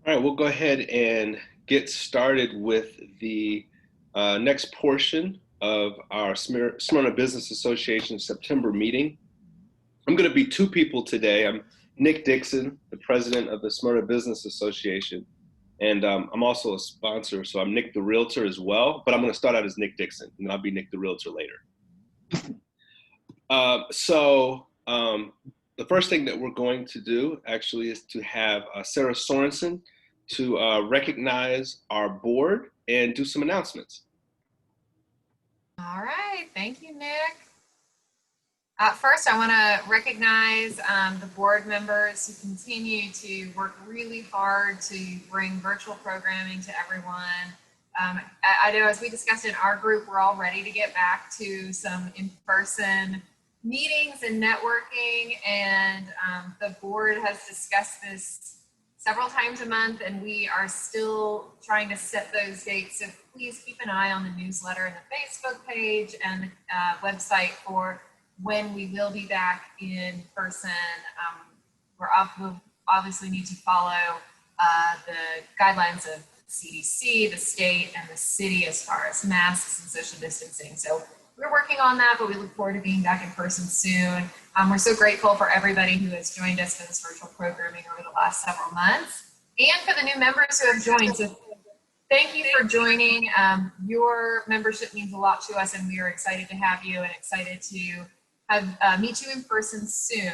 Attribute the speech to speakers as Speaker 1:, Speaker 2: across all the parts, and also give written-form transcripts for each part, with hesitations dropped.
Speaker 1: All right, we'll go ahead and get started with the next portion of our Smyrna Business Association September meeting. I'm going to be two people today. I'm Nick Dixon, the president of the Smyrna Business Association, and I'm also a sponsor, so I'm Nick the Realtor as well, but I'm going to start out as Nick Dixon, and I'll be Nick the Realtor later. The first thing that we're going to do actually is to have Sarah Sorensen to recognize our board and do some announcements.
Speaker 2: All right, thank you, Nick. First, I want to recognize the board members who continue to work really hard to bring virtual programming to everyone. I know as we discussed in our group, we're all ready to get back to some in-person meetings and networking, and the board has discussed this several times a month, and we are still trying to set those dates. So please keep an eye on the newsletter and the Facebook page and the website for when we will be back in person. We'll obviously need to follow the guidelines of CDC, the state, and the city as far as masks and social distancing. So we're working on that, but we look forward to being back in person soon. We're so grateful for everybody who has joined us for this virtual programming over the last several months, and for the new members who have joined. So thank you for joining. Your membership means a lot to us, and we are excited to have you and excited to have meet you in person soon.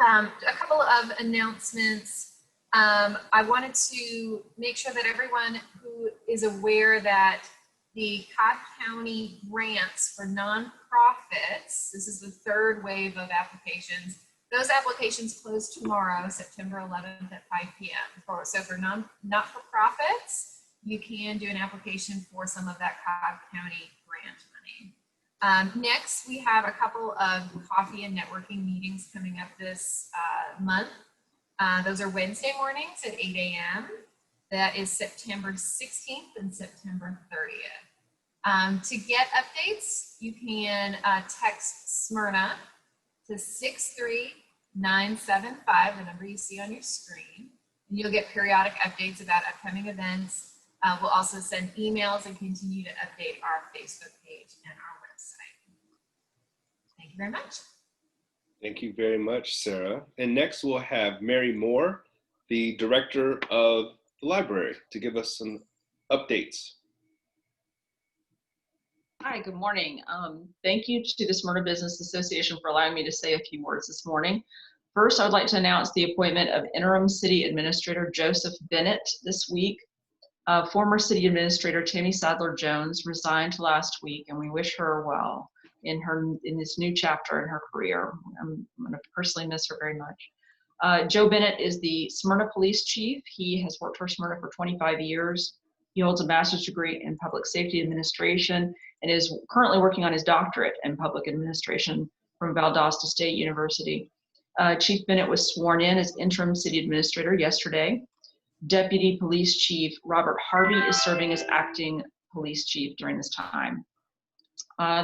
Speaker 2: A couple of announcements. I wanted to make sure that everyone who is aware that the Cobb County grants for nonprofits, this is the third wave of applications. Those applications close tomorrow, September 11th at 5 p.m. So for not-for-profits, you can do an application for some of that Cobb County grant money. Next, we have a couple of coffee and networking meetings coming up this month. Those are Wednesday mornings at 8 a.m. That is September 16th and September 30th. To get updates, you can text Smyrna to 63975, the number you see on your screen, and you'll get periodic updates about upcoming events. We'll also send emails and continue to update our Facebook page and our website. Thank you very much.
Speaker 1: Thank you very much, Sarah. And next we'll have Mary Moore, the director of the library, to give us some updates.
Speaker 3: Hi, good morning. Thank you to the Smyrna Business Association for allowing me to say a few words this morning. First, I would like to announce the appointment of Interim City Administrator Joseph Bennett this week. Former City Administrator Tammy Sadler-Jones resigned last week, and we wish her well in this new chapter in her career. I'm going to personally miss her very much. Joe Bennett is the Smyrna Police Chief. He has worked for Smyrna for 25 years. He holds a master's degree in public safety administration and is currently working on his doctorate in public administration from Valdosta State University. Chief Bennett was sworn in as interim city administrator yesterday. Deputy Police Chief Robert Harvey is serving as acting police chief during this time.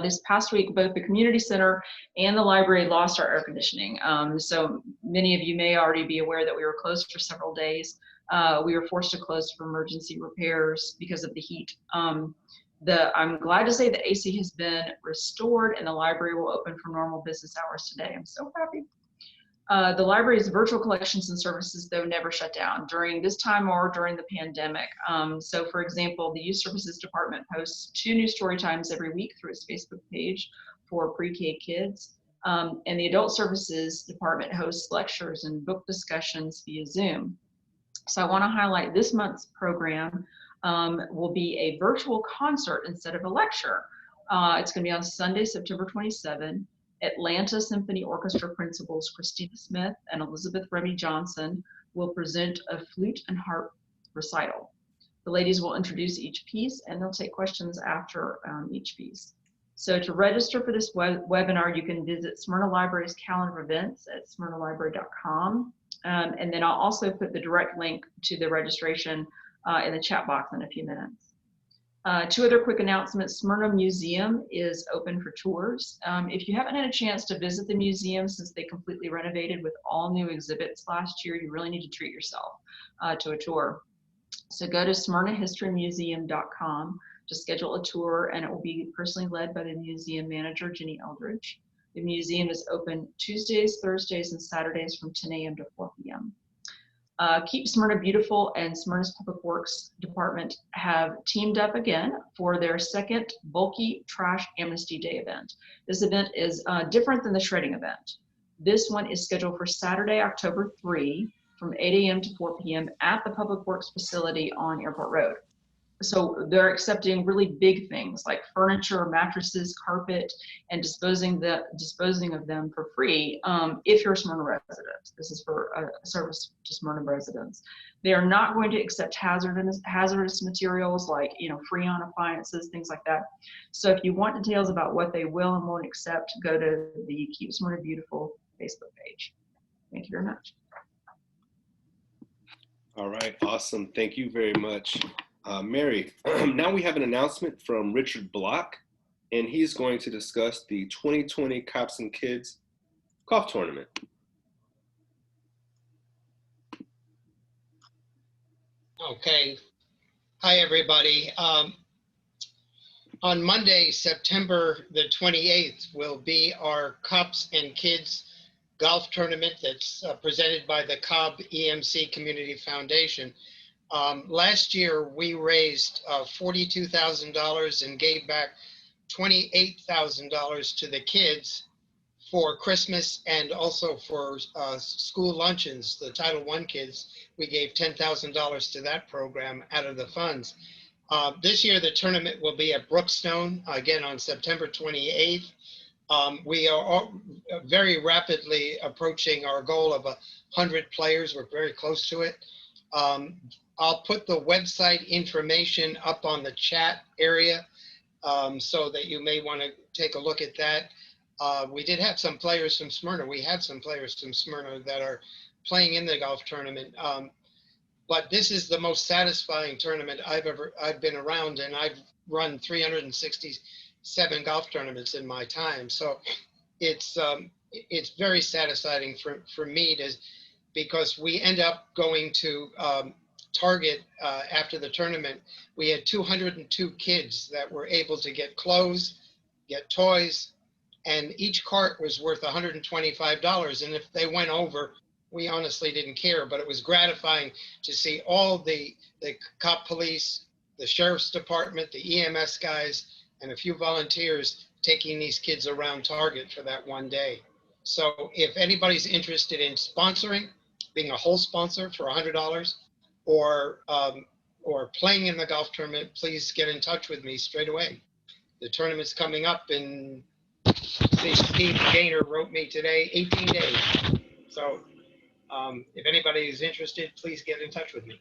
Speaker 3: This past week, both the community center and the library lost our air conditioning. So many of you may already be aware that we were closed for several days. We were forced to close for emergency repairs because of the heat. I'm glad to say the AC has been restored and the library will open for normal business hours today. I'm so happy. The library's virtual collections and services, though, never shut down during this time or during the pandemic. So, for example, the Youth Services Department posts 2 new story times every week through its Facebook page for pre-K kids. And the Adult Services Department hosts lectures and book discussions via Zoom. So I want to highlight this month's program will be a virtual concert instead of a lecture. It's going to be on Sunday, September 27. Atlanta Symphony Orchestra principals Christina Smith and Elizabeth Remy Johnson will present a flute and harp recital. The ladies will introduce each piece and they'll take questions after each piece. So to register for this webinar, you can visit Smyrna Library's calendar of events at smyrnalibrary.com. And then I'll also put the direct link to the registration in the chat box in a few minutes. Two other quick announcements. Smyrna Museum is open for tours. If you haven't had a chance to visit the museum since they completely renovated with all new exhibits last year, you really need to treat yourself to a tour. So go to smyrnahistorymuseum.com to schedule a tour, and it will be personally led by the museum manager, Jenny Eldridge. The museum is open Tuesdays, Thursdays, and Saturdays from 10 a.m. to 4 p.m. Keep Smyrna Beautiful and Smyrna's Public Works Department have teamed up again for their second Bulky Trash Amnesty Day event. This event is different than the shredding event. This one is scheduled for Saturday, October 3 from 8 a.m. to 4 p.m. at the Public Works facility on Airport Road. So they're accepting really big things like furniture, mattresses, carpet, and disposing of them for free if you're a Smyrna resident. This is for a service to Smyrna residents. They are not going to accept hazardous materials like Freon appliances, things like that. So if you want details about what they will and won't accept, go to the Keep Smyrna Beautiful Facebook page. Thank you very much.
Speaker 1: All right, awesome. Thank you very much. Mary, now we have an announcement from Richard Block, and he's going to discuss the 2020 Cops and Kids Golf Tournament.
Speaker 4: Okay. Hi, everybody. On Monday, September the 28th, will be our Cops and Kids Golf Tournament that's presented by the Cobb EMC Community Foundation. Last year, we raised $42,000 and gave back $28,000 to the kids for Christmas and also for school luncheons. The Title I kids, we gave $10,000 to that program out of the funds. This year, the tournament will be at Brookstone, again on September 28th. We are very rapidly approaching our goal of 100 players. We're very close to it. I'll put the website information up on the chat area so that you may want to take a look at that. We did have some players from Smyrna. We had some players from Smyrna that are playing in the golf tournament. But this is the most satisfying tournament I've been around, and I've run 367 golf tournaments in my time. So it's very satisfying for me because we end up going to Target after the tournament. We had 202 kids that were able to get clothes, get toys, and each cart was worth $125. And if they went over, we honestly didn't care, but it was gratifying to see all the cop police, the sheriff's department, the EMS guys, and a few volunteers taking these kids around Target for that one day. So if anybody's interested in sponsoring, being a whole sponsor for $100, or playing in the golf tournament, please get in touch with me straight away. The tournament's coming up in, Steve Gaynor wrote me today, 18 days. So if anybody is interested, please get in touch with me.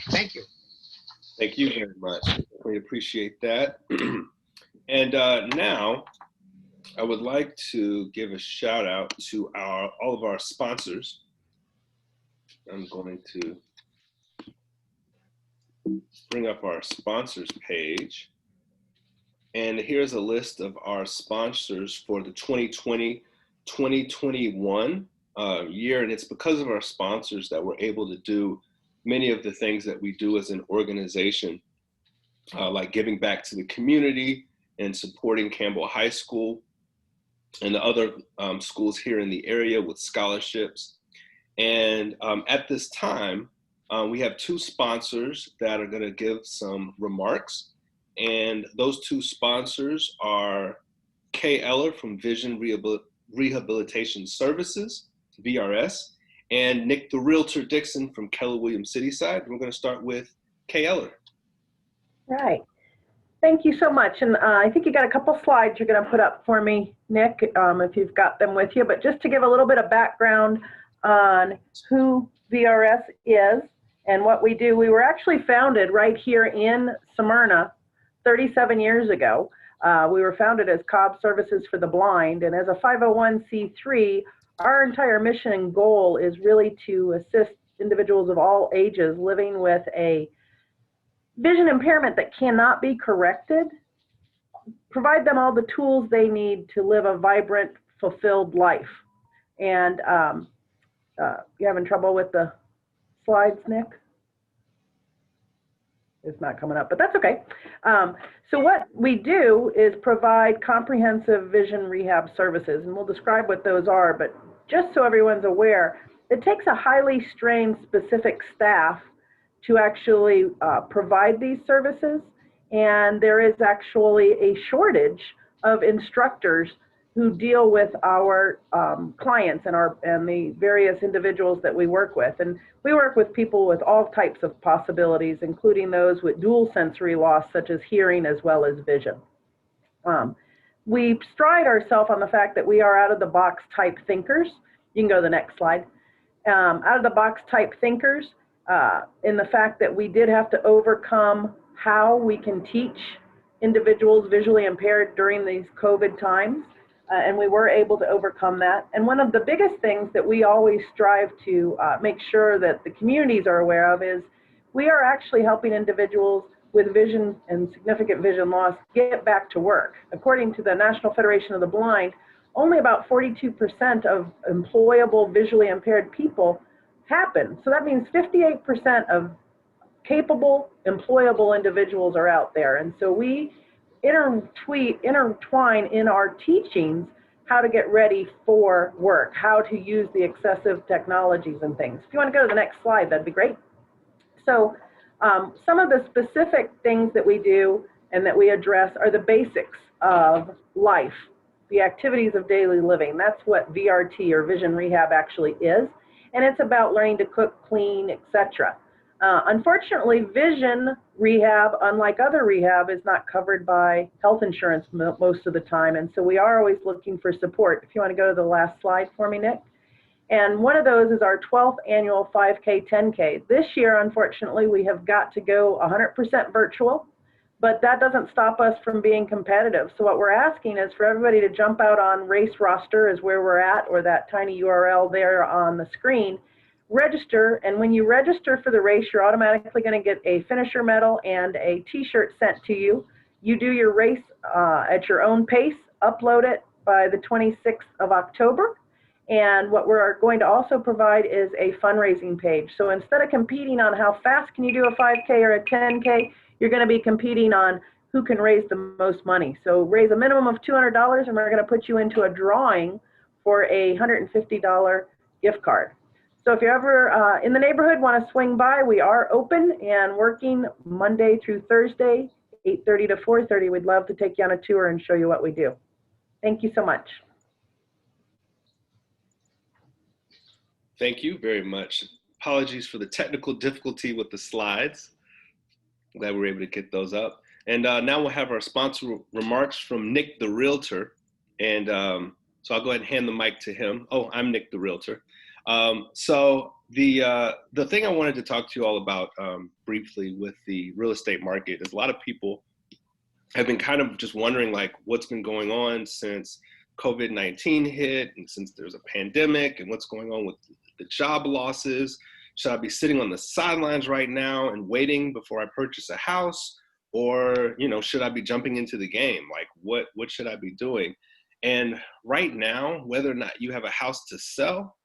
Speaker 4: Thank you.
Speaker 1: Thank you very much. We appreciate that. And now I would like to give a shout out to all of our sponsors. I'm going to bring up our sponsors page. And here's a list of our sponsors for the 2020-2021 year. And it's because of our sponsors that we're able to do many of the things that we do as an organization, like giving back to the community and supporting Campbell High School and the other schools here in the area with scholarships. And at this time, we have two sponsors that are going to give some remarks. And those two sponsors are Kay Eller from Vision Rehabilitation Services, VRS, and Nick the Realtor Dixon from Keller Williams Cityside. We're going to start with Kay Eller.
Speaker 5: Right. Thank you so much. And I think you got a couple slides you're going to put up for me, Nick, if you've got them with you. But just to give a little bit of background on who VRS is and what we do, we were actually founded right here in Smyrna 37 years ago. We were founded as Cobb Services for the Blind, and as a 501c3, our entire mission and goal is really to assist individuals of all ages living with a vision impairment that cannot be corrected, provide them all the tools they need to live a vibrant, fulfilled life. And you having trouble with the slides, Nick? It's not coming up, but that's okay. So what we do is provide comprehensive vision rehab services, and we'll describe what those are, but just so everyone's aware, it takes a highly trained specific staff to actually provide these services, and there is actually a shortage of instructors who deal with our clients and the various individuals that we work with. And we work with people with all types of possibilities, including those with dual sensory loss, such as hearing as well as vision. We stride ourselves on the fact that we are out-of-the-box type thinkers. You can go to the next slide. Out-of-the-box type thinkers in the fact that we did have to overcome how we can teach individuals visually impaired during these COVID times. And we were able to overcome that. And one of the biggest things that we always strive to make sure that the communities are aware of is we are actually helping individuals with vision and significant vision loss get back to work. According to the National Federation of the Blind, only about 42% of employable visually impaired people happen. So that means 58% of capable, employable individuals are out there. And so we intertwine in our teachings how to get ready for work, how to use the accessive technologies and things. If you want to go to the next slide, that'd be great. So some of the specific things that we do and that we address are the basics of life, the activities of daily living. That's what VRT or vision rehab actually is. And it's about learning to cook, clean, etc. Unfortunately, vision rehab, unlike other rehab, is not covered by health insurance most of the time. And so we are always looking for support. If you want to go to the last slide for me, Nick. And one of those is our 12th annual 5K, 10K. This year, unfortunately, we have got to go 100% virtual, but that doesn't stop us from being competitive. So what we're asking is for everybody to jump out on Race Roster is where we're at, or that tiny URL there on the screen. Register, and when you register for the race, you're automatically going to get a finisher medal and a t-shirt sent to you. You do your race at your own pace, upload it by the 26th of October. And what we're going to also provide is a fundraising page. So instead of competing on how fast can you do a 5K or a 10K, you're going to be competing on who can raise the most money. So raise a minimum of $200, and we're going to put you into a drawing for a $150 gift card. So if you're ever in the neighborhood, want to swing by, we are open and working Monday through Thursday, 8:30 to 4:30. We'd love to take you on a tour and show you what we do. Thank you so much.
Speaker 1: Thank you very much. Apologies for the technical difficulty with the slides. I'm glad we were able to get those up. And now we'll have our sponsor remarks from Nick the Realtor. And so I'll go ahead and hand the mic to him. Oh, I'm Nick the Realtor. So the thing I wanted to talk to you all about briefly with the real estate market is a lot of people have been kind of just wondering like what's been going on since COVID-19 hit and since there's a pandemic and what's going on with the job losses. Should I be sitting on the sidelines right now and waiting before I purchase a house? Or, you know, should I be jumping into the game? Like what should I be doing? And right now, whether or not you have a house to sell,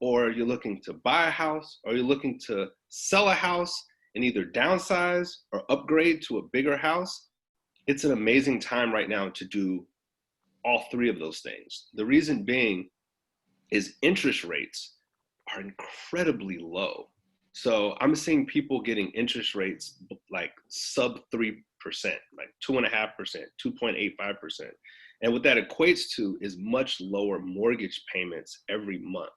Speaker 1: or you're looking to buy a house, or you're looking to sell a house and either downsize or upgrade to a bigger house, it's an amazing time right now to do all three of those things. The reason being is interest rates are incredibly low. So I'm seeing people getting interest rates like sub 3%, like 2.5%, 2.85%. And what that equates to is much lower mortgage payments every month.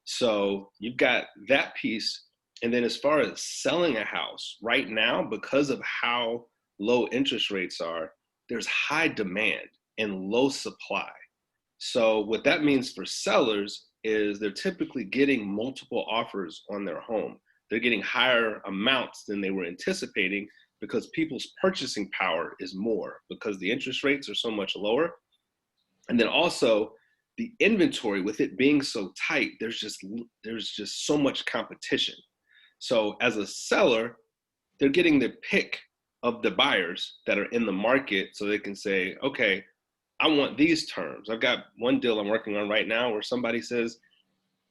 Speaker 1: So you've got that piece. And then as far as selling a house right now, because of how low interest rates are, there's high demand and low supply. So what that means for sellers is they're typically getting multiple offers on their home. They're getting higher amounts than they were anticipating because people's purchasing power is more because the interest rates are so much lower. And then also the inventory, with it being so tight, there's just so much competition. So as a seller, they're getting the pick of the buyers that are in the market, so they can say, okay, I want these terms. I've got one deal I'm working on right now where somebody says,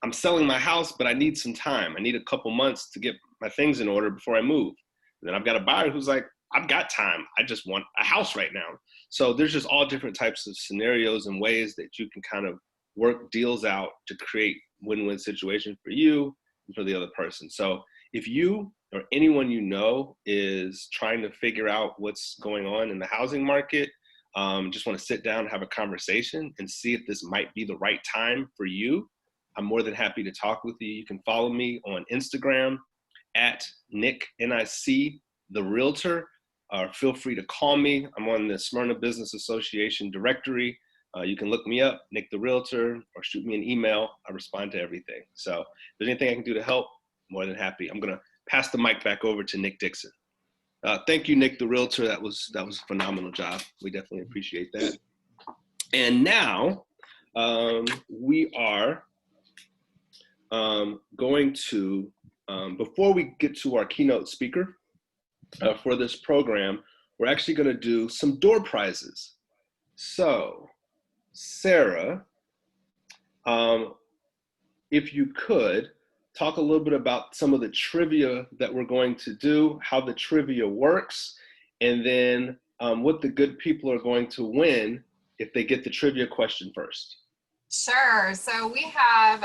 Speaker 1: I'm selling my house, but I need some time. I need a couple months to get my things in order before I move. And then I've got a buyer who's like, I've got time. I just want a house right now. So there's just all different types of scenarios and ways that you can kind of work deals out to create win-win situation for you and for the other person. So if you or anyone you know is trying to figure out what's going on in the housing market, just want to sit down and have a conversation and see if this might be the right time for you, I'm more than happy to talk with you. You can follow me on Instagram at Nick, N-I-C, the Realtor. Feel free to call me. I'm on the Smyrna Business Association directory. You can look me up, Nick the Realtor, or shoot me an email. I respond to everything. So if there's anything I can do to help, more than happy. I'm going to pass the mic back over to Nick Dixon. Thank you, Nick the Realtor. That was a phenomenal job. We definitely appreciate that. And now we are going to, before we get to our keynote speaker for this program, we're actually going to do some door prizes. So, Sarah, if you could talk a little bit about some of the trivia that we're going to do, how the trivia works, and then what the good people are going to win if they get the trivia question first.
Speaker 2: Sure. So we have,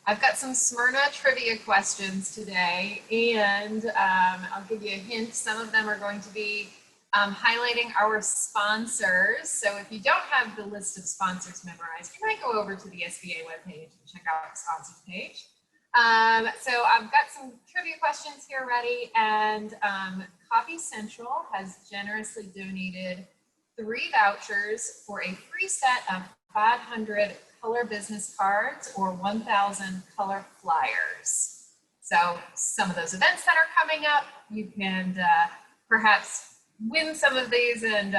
Speaker 2: I've got some Smyrna trivia questions today, and I'll give you a hint. Some of them are going to be highlighting our sponsors. So if you don't have the list of sponsors memorized, you might go over to the SBA webpage and check out the sponsors page. So I've got some trivia questions here ready, and Coffee Central has generously donated 3 vouchers for a free set of 500 color business cards or 1,000 color flyers. So some of those events that are coming up, you can perhaps win some of these and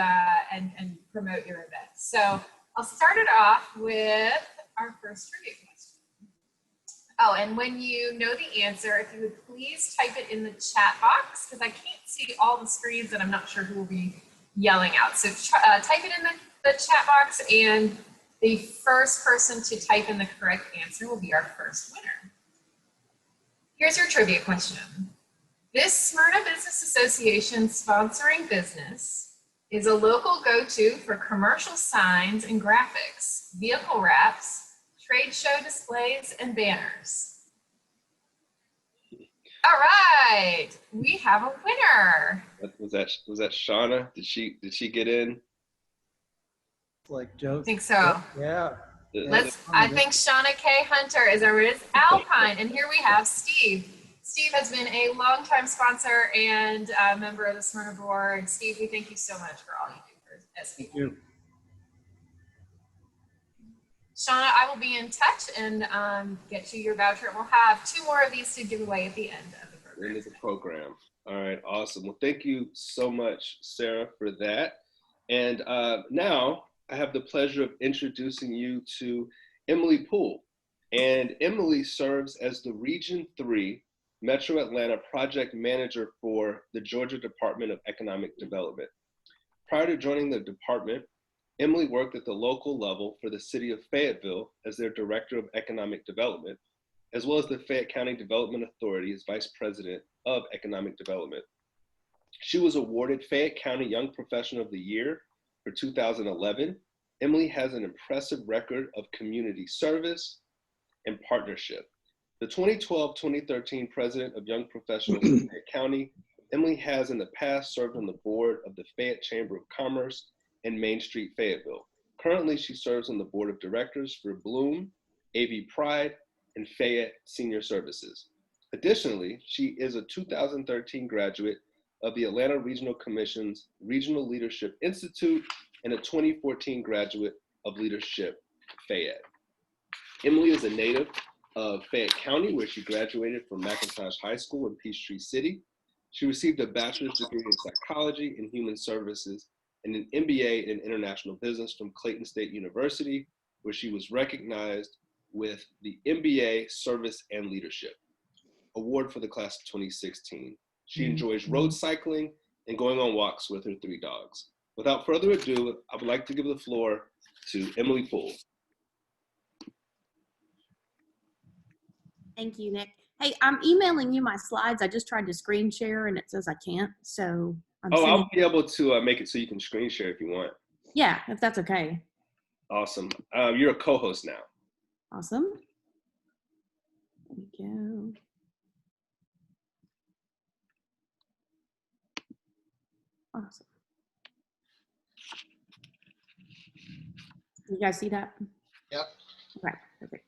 Speaker 2: promote your event. So I'll start it off with our first trivia question. Oh, and when you know the answer, if you would please type it in the chat box, because I can't see all the screens and I'm not sure who will be yelling out. So type it in the chat box, and the first person to type in the correct answer will be our first winner. Here's your trivia question. This Smyrna Business Association sponsoring business is a local go-to for commercial signs and graphics, vehicle wraps, trade show displays, and banners. All right, we have a winner.
Speaker 1: Was that Shauna? Did she get in?
Speaker 6: Like Joe.
Speaker 2: I think so.
Speaker 6: Yeah.
Speaker 2: I think Shauna K. Hunter is our winner. It's Alpine, and here we have Steve. Steve has been a longtime sponsor and a member of the Smyrna board. Steve, we thank you so much for all you do for SB.
Speaker 6: Thank you.
Speaker 2: Shauna, I will be in touch and get you your voucher. We'll have 2 more of these to give away at the end of the program.
Speaker 1: End of the program. All right, awesome. Well, thank you so much, Sarah, for that. And now I have the pleasure of introducing you to Emily Poole. And Emily serves as the Region 3 Metro Atlanta Project Manager for the Georgia Department of Economic Development. Prior to joining the department, Emily worked at the local level for the city of Fayetteville as their Director of Economic Development, as well as the Fayette County Development Authority as Vice President of Economic Development. She was awarded Fayette County Young Professional of the Year for 2011. Emily has an impressive record of community service and partnership. The 2012-2013 President of Young Professionals in Fayette County, Emily has in the past served on the board of the Fayette Chamber of Commerce and Main Street Fayetteville. Currently, she serves on the board of directors for Bloom, AV Pride, and Fayette Senior Services. Additionally, she is a 2013 graduate of the Atlanta Regional Commission's Regional Leadership Institute and a 2014 graduate of Leadership Fayette. Emily is a native of Fayette County, where she graduated from McIntosh High School in Peachtree City. She received a bachelor's degree in psychology and human services and an MBA in international business from Clayton State University, where she was recognized with the MBA Service and Leadership Award for the class of 2016. She enjoys road cycling and going on walks with her 3 dogs. Without further ado, I would like to give the floor to Emily Poole.
Speaker 7: Thank you, Nick. Hey, I'm emailing you my slides. I just tried to screen share and it says I can't. So I'm
Speaker 1: Oh,
Speaker 7: sending.
Speaker 1: I'll be able to make it so you can screen share if you want.
Speaker 7: Yeah, if that's okay.
Speaker 1: Awesome. You're a co-host now.
Speaker 7: Awesome. There we go. Awesome. You guys see that?
Speaker 4: Yep.
Speaker 7: Okay, perfect.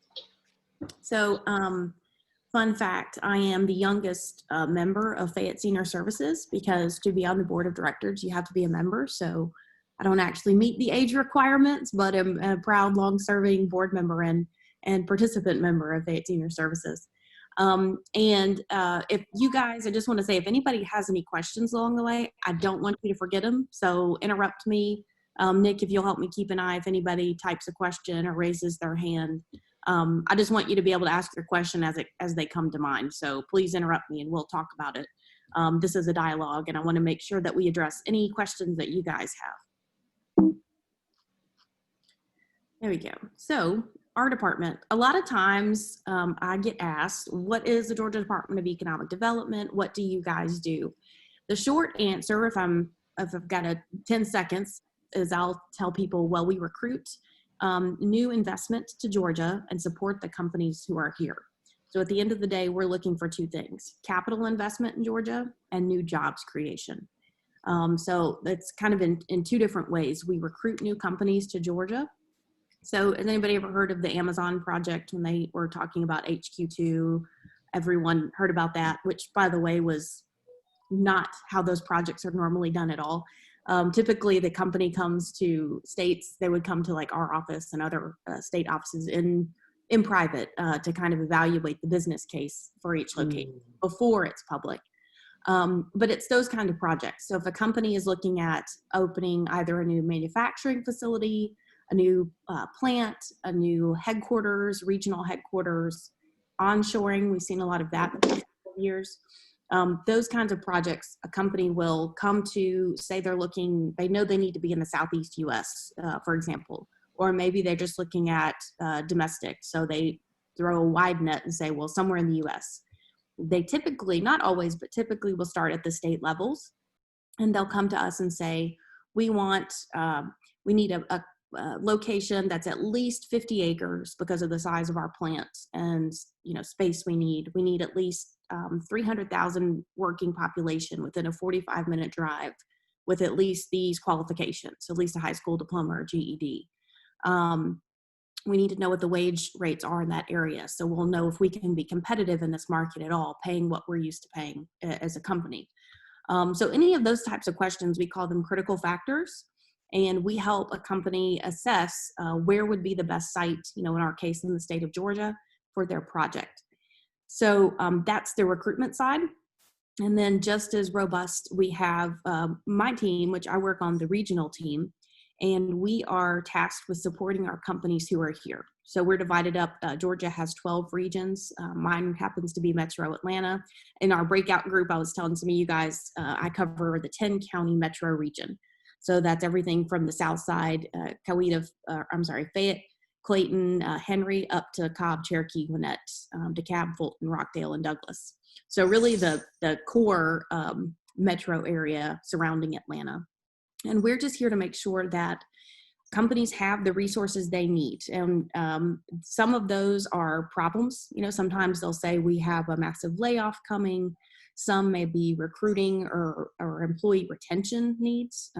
Speaker 7: So, fun fact, I am the youngest member of Fayette Senior Services, because to be on the board of directors, you have to be a member. So I don't actually meet the age requirements, but I'm a proud, long-serving board member and participant member of Fayette Senior Services. If you guys, I just want to say, if anybody has any questions along the way, I don't want you to forget them. So interrupt me. Nick, if you'll help me keep an eye if anybody types a question or raises their hand. I just want you to be able to ask your question as they come to mind. So please interrupt me and we'll talk about it. This is a dialogue and I want to make sure that we address any questions that you guys have. There we go. So our department, a lot of times I get asked, what is the Georgia Department of Economic Development? What do you guys do? The short answer, if I've got 10 seconds, is I'll tell people, well, we recruit new investment to Georgia and support the companies who are here. So at the end of the day, we're looking for 2 things: capital investment in Georgia and new jobs creation. So that's kind of in 2 different ways. We recruit new companies to Georgia. So has anybody ever heard of the Amazon project when they were talking about HQ2? Everyone heard about that, which by the way was not how those projects are normally done at all. Typically the company comes to states, they would come to like our office and other state offices in private to kind of evaluate the business case for each location before it's public. But it's those kind of projects. So if a company is looking at opening either a new manufacturing facility, a new plant, a new headquarters, regional headquarters, onshoring, we've seen a lot of that in the past couple years. Those kinds of projects, a company will come to, say they're looking, they know they need to be in the Southeast US, for example, or maybe they're just looking at domestic. So they throw a wide net and say, well, somewhere in the US. They typically, not always, but typically will start at the state levels, and they'll come to us and say, we need a location that's at least 50 acres because of the size of our plant and space we need. We need at least 300,000 working population within a 45-minute drive with at least these qualifications, at least a high school diploma or GED. We need to know what the wage rates are in that area, so we'll know if we can be competitive in this market at all, paying what we're used to paying as a company. So any of those types of questions, we call them critical factors, and we help a company assess where would be the best site, in our case in the state of Georgia, for their project. So that's the recruitment side. And then just as robust, we have my team, which I work on the regional team, and we are tasked with supporting our companies who are here. So we're divided up. Georgia has 12 regions. Mine happens to be Metro Atlanta. In our breakout group, I was telling some of you guys, I cover the 10 county metro region. So that's everything from the south side, Fayette, Clayton, Henry, up to Cobb, Cherokee, Gwinnett, DeKalb, Fulton, Rockdale, and Douglas. So really the core metro area surrounding Atlanta. And we're just here to make sure that companies have the resources they need. And some of those are problems. Sometimes they'll say we have a massive layoff coming. Some may be recruiting or employee retention needs.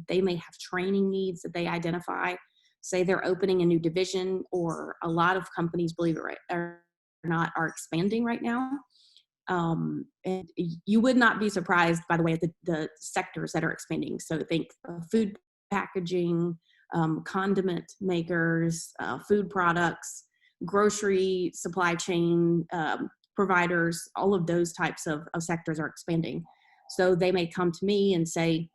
Speaker 7: They may have training needs that they identify. Say they're opening a new division, or a lot of companies, believe it or not, are expanding right now. And you would not be surprised, by the way, at the sectors that are expanding. So think food packaging, condiment makers, food products, grocery supply chain providers, all of those types of sectors are expanding. So they may come to me and say,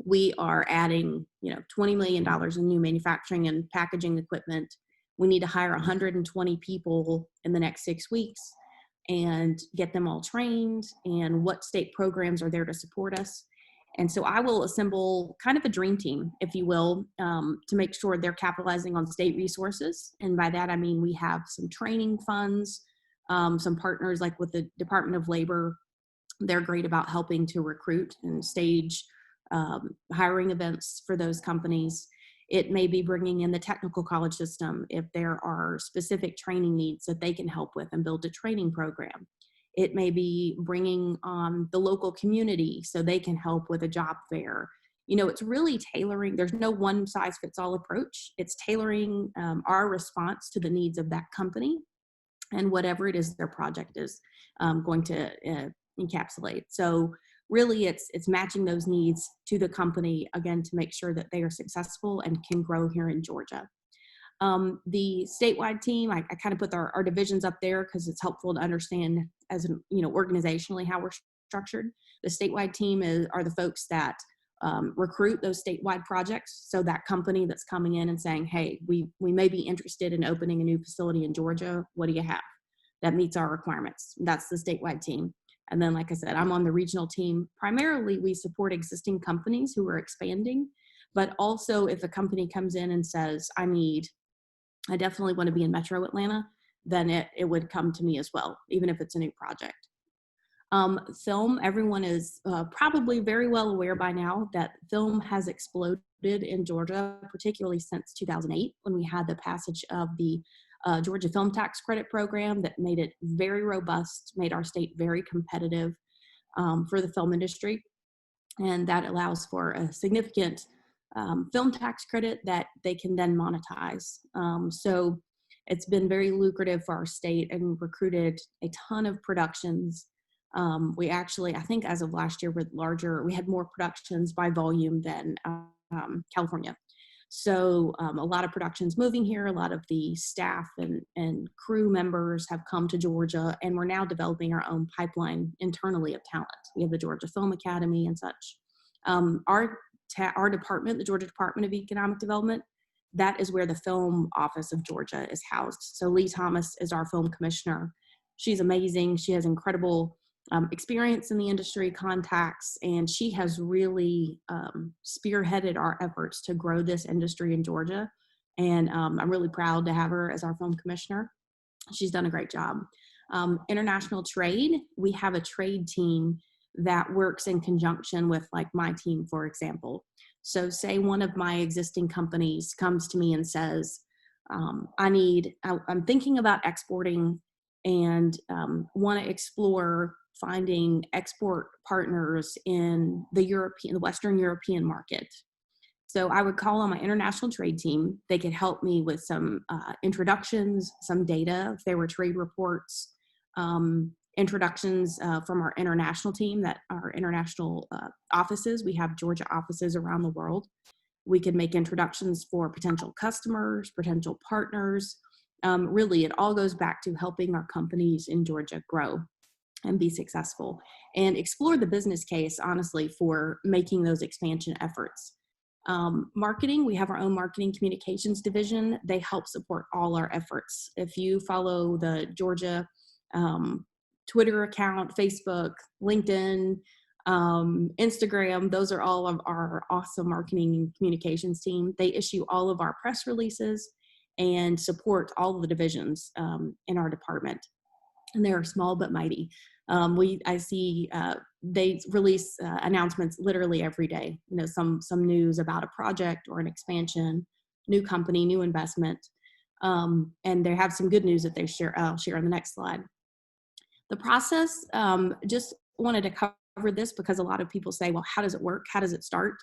Speaker 7: we are adding, $20 million in new manufacturing and packaging equipment. We need to hire 120 people in the next 6 weeks and get them all trained, and what state programs are there to support us. And so I will assemble kind of a dream team, if you will, to make sure they're capitalizing on state resources. And by that, I mean, we have some training funds, some partners like with the Department of Labor. They're great about helping to recruit and stage hiring events for those companies. It may be bringing in the technical college system if there are specific training needs that they can help with and build a training program. It may be bringing on the local community so they can help with a job fair. It's really tailoring. There's no one size fits all approach. It's tailoring our response to the needs of that company and whatever it is their project is going to encapsulate. So really it's matching those needs to the company, again, to make sure that they are successful and can grow here in Georgia. The statewide team, I kind of put our divisions up there because it's helpful to understand as organizationally how we're structured. The statewide team are the folks that recruit those statewide projects. So that company that's coming in and saying, hey, we may be interested in opening a new facility in Georgia. What do you have that meets our requirements? That's the statewide team. And then, like I said, I'm on the regional team. Primarily, we support existing companies who are expanding, but also if a company comes in and says, I definitely want to be in Metro Atlanta, then it would come to me as well, even if it's a new project. Film, everyone is probably very well aware by now that film has exploded in Georgia, particularly since 2008, when we had the passage of the Georgia Film Tax Credit Program that made it very robust, made our state very competitive for the film industry. And that allows for a significant film tax credit that they can then monetize. So it's been very lucrative for our state and recruited a ton of productions. We actually, I think as of last year, we had more productions by volume than California. So a lot of productions moving here, a lot of the staff and crew members have come to Georgia, and we're now developing our own pipeline internally of talent. We have the Georgia Film Academy and such. Our department, the Georgia Department of Economic Development, that is where the Film Office of Georgia is housed. So Lee Thomas is our film commissioner. She's amazing. She has incredible experience in the industry, contacts, and she has really spearheaded our efforts to grow this industry in Georgia. And I'm really proud to have her as our film commissioner. She's done a great job. International trade, we have a trade team that works in conjunction with like my team, for example. So say one of my existing companies comes to me and says, I'm thinking about exporting and want to explore finding export partners in the Western European market. So I would call on my international trade team. They could help me with some introductions, some data, if there were trade reports, introductions from our international team, that our international offices. We have Georgia offices around the world. We could make introductions for potential customers, potential partners. Really, it all goes back to helping our companies in Georgia grow and be successful and explore the business case, honestly, for making those expansion efforts. Marketing, we have our own marketing communications division. They help support all our efforts. If you follow the Georgia Twitter account, Facebook, LinkedIn, Instagram, those are all of our awesome marketing and communications team. They issue all of our press releases and support all of the divisions in our department. And they are small but mighty. I see they release announcements literally every day. Some news about a project or an expansion, new company, new investment, and they have some good news that they share. I'll share on the next slide. The process, just wanted to cover this because a lot of people say, well, how does it work? How does it start?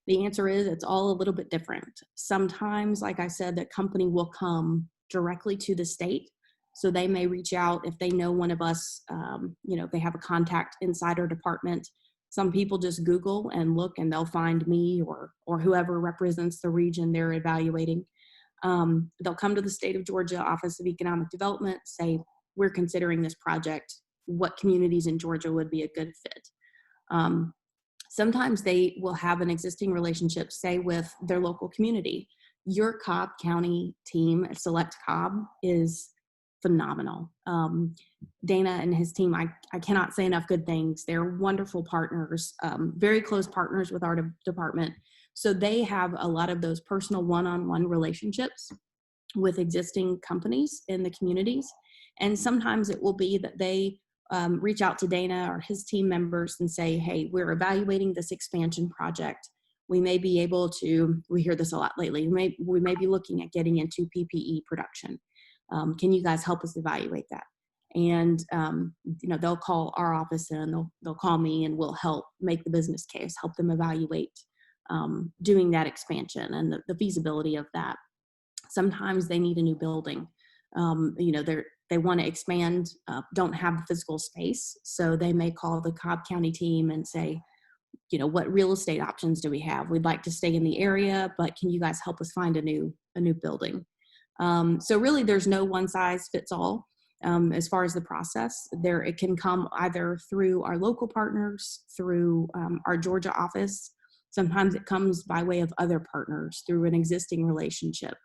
Speaker 7: The answer is it's all a little bit different. Sometimes, like I said, the company will come directly to the state. So they may reach out if they know one of us, if they have a contact inside our department. Some people just Google and look and they'll find me or whoever represents the region they're evaluating. They'll come to the State of Georgia Office of Economic Development, say, we're considering this project. What communities in Georgia would be a good fit? Sometimes they will have an existing relationship, say with their local community. Your Cobb County team at Select Cobb is phenomenal. Dana and his team, I cannot say enough good things. They're wonderful partners, very close partners with our department. So they have a lot of those personal one-on-one relationships with existing companies in the communities. And sometimes it will be that they reach out to Dana or his team members and say, hey, we're evaluating this expansion project. We may be able to, we hear this a lot lately, we may be looking at getting into PPE production. Can you guys help us evaluate that? And they'll call our office and they'll call me, and we'll help make the business case, help them evaluate doing that expansion and the feasibility of that. Sometimes they need a new building. They want to expand, don't have the physical space. So they may call the Cobb County team and say, what real estate options do we have? We'd like to stay in the area, but can you guys help us find a new building? So really there's no one size fits all as far as the process. It can come either through our local partners, through our Georgia office. Sometimes it comes by way of other partners through an existing relationship.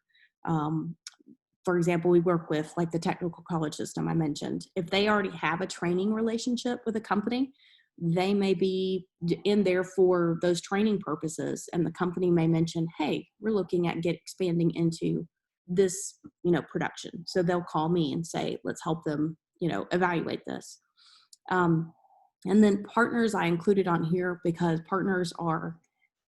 Speaker 7: For example, we work with like the technical college system I mentioned. If they already have a training relationship with a company, they may be in there for those training purposes, and the company may mention, hey, we're looking at expanding into this, production. So they'll call me and say, let's help them, evaluate this. And then partners I included on here because partners are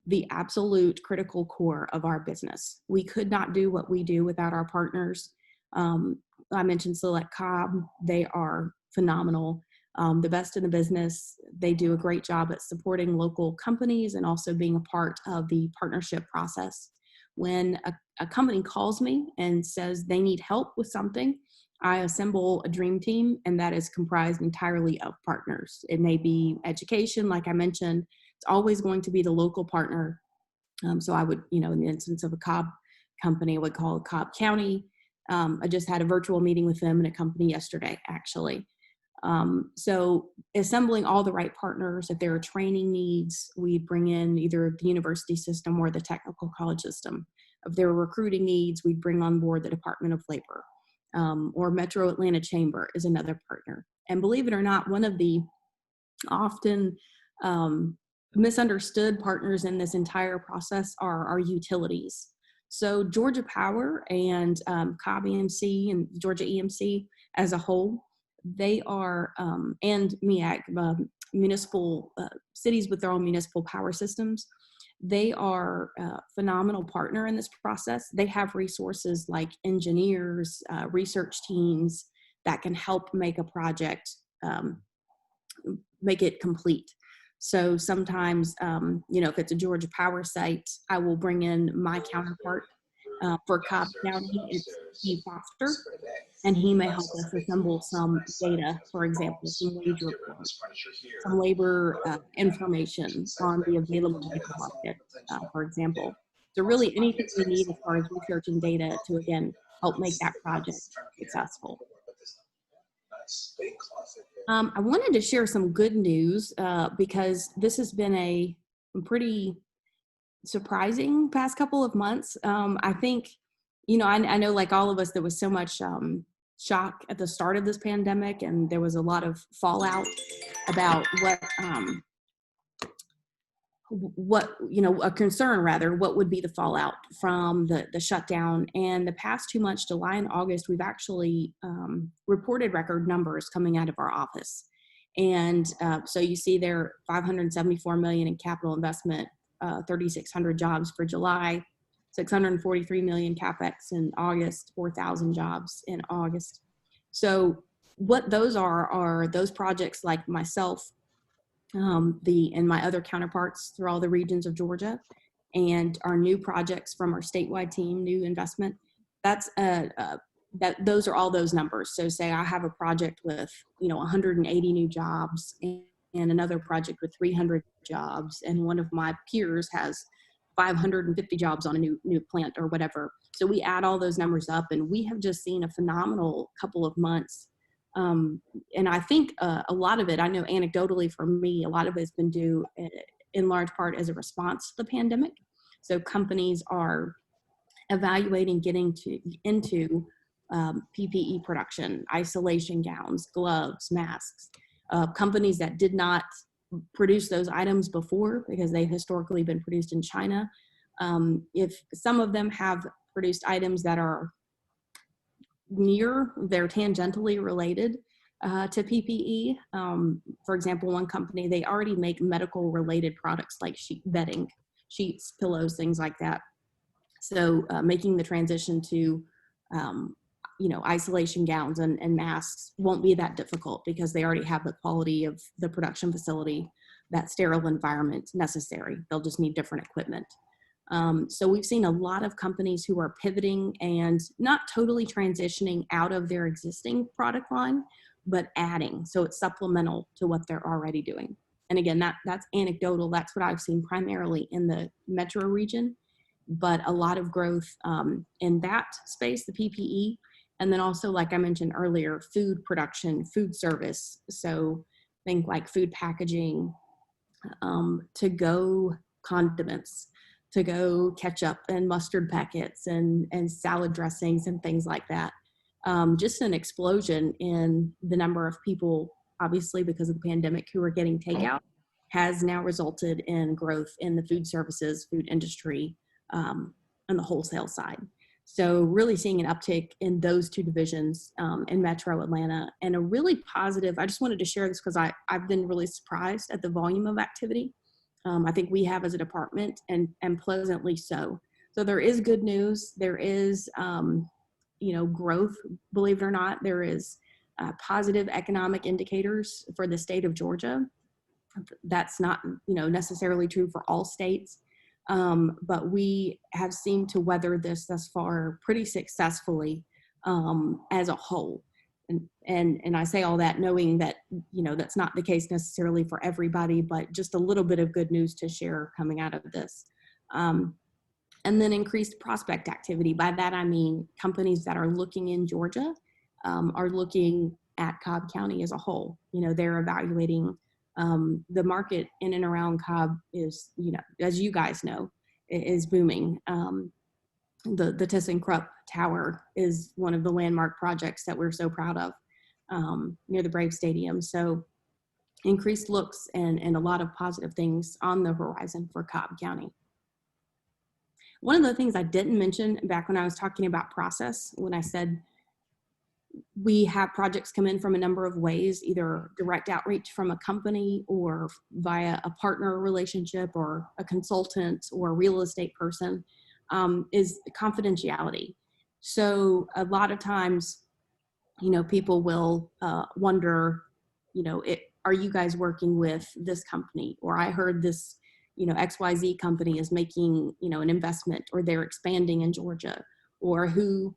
Speaker 7: the absolute critical core of our business. We could not do what we do without our partners. I mentioned Select Cobb. They are phenomenal. The best in the business. They do a great job at supporting local companies and also being a part of the partnership process. When a company calls me and says they need help with something, I assemble a dream team, and that is comprised entirely of partners. It may be education, like I mentioned. It's always going to be the local partner. So I would, in the instance of a Cobb company, I would call Cobb County. I just had a virtual meeting with them and a company yesterday, actually. So assembling all the right partners. If there are training needs, we bring in either the university system or the technical college system. If there are recruiting needs, we bring on board the Department of Labor, or Metro Atlanta Chamber is another partner. And believe it or not, one of the often misunderstood partners in this entire process are our utilities. So Georgia Power and Cobb EMC and Georgia EMC as a whole, they are, and MEAC, municipal cities with their own municipal power systems, they are a phenomenal partner in this process. They have resources like engineers, research teams that can help make a project, make it complete. So sometimes, if it's a Georgia Power site, I will bring in my counterpart. For Cobb County, it's Steve Foster, and he may help us assemble some data, for example, some wage reports, some labor information on the available labor market, for example. So really anything we need as far as research and data to, again, help make that project successful. I wanted to share some good news because this has been a pretty surprising past couple of months. I think, I know like all of us, there was so much shock at the start of this pandemic, and there was a lot of fallout about a concern rather, what would be the fallout from the shutdown. And the past 2 months, July and August, we've actually reported record numbers coming out of our office. And so you see there, $574 million in capital investment, 3,600 jobs for July, 643 million CapEx in August, 4,000 jobs in August. So what those are those projects like myself, and my other counterparts through all the regions of Georgia, and our new projects from our statewide team, new investment. Those are all those numbers. So say I have a project with 180 new jobs, and another project with 300 jobs, and one of my peers has 550 jobs on a new plant or whatever. So we add all those numbers up, and we have just seen a phenomenal couple of months And I think a lot of it, I know anecdotally for me, a lot of it has been due in large part as a response to the pandemic. So companies are evaluating getting into PPE production, isolation gowns, gloves, masks. Companies that did not produce those items before because they've historically been produced in China. If some of them have produced items that are they're tangentially related to PPE. For example, one company, they already make medical related products like bedding, sheets, pillows, things like that. So making the transition to, isolation gowns and masks won't be that difficult because they already have the quality of the production facility, that sterile environment necessary. They'll just need different equipment. So we've seen a lot of companies who are pivoting and not totally transitioning out of their existing product line, but adding. So it's supplemental to what they're already doing. And again, that's anecdotal. That's what I've seen primarily in the metro region, but a lot of growth in that space, the PPE. And then also, like I mentioned earlier, food production, food service. So think like food packaging, to-go condiments, to-go ketchup and mustard packets and salad dressings and things like that. Just an explosion in the number of people, obviously because of the pandemic, who are getting takeout has now resulted in growth in the food services, food industry, on the wholesale side. So really seeing an uptick in those two divisions in Metro Atlanta, and a really positive, I just wanted to share this because I've been really surprised at the volume of activity. I think we have as a department, and pleasantly so. So there is good news. There is, growth, believe it or not. There is positive economic indicators for the state of Georgia. That's not, necessarily true for all states. But we have seemed to weather this thus far pretty successfully as a whole. And I say all that knowing that, that's not the case necessarily for everybody, but just a little bit of good news to share coming out of this. And then increased prospect activity. By that, I mean companies that are looking in Georgia are looking at Cobb County as a whole. They're evaluating the market in and around Cobb is, as you guys know, is booming. The ThyssenKrupp Tower is one of the landmark projects that we're so proud of near the Brave Stadium. So increased looks and a lot of positive things on the horizon for Cobb County. One of the things I didn't mention back when I was talking about process, when I said we have projects come in from a number of ways, either direct outreach from a company or via a partner relationship or a consultant or a real estate person, is confidentiality. So a lot of times, people will wonder, are you guys working with this company? Or I heard this, XYZ company is making, an investment, or they're expanding in Georgia, or who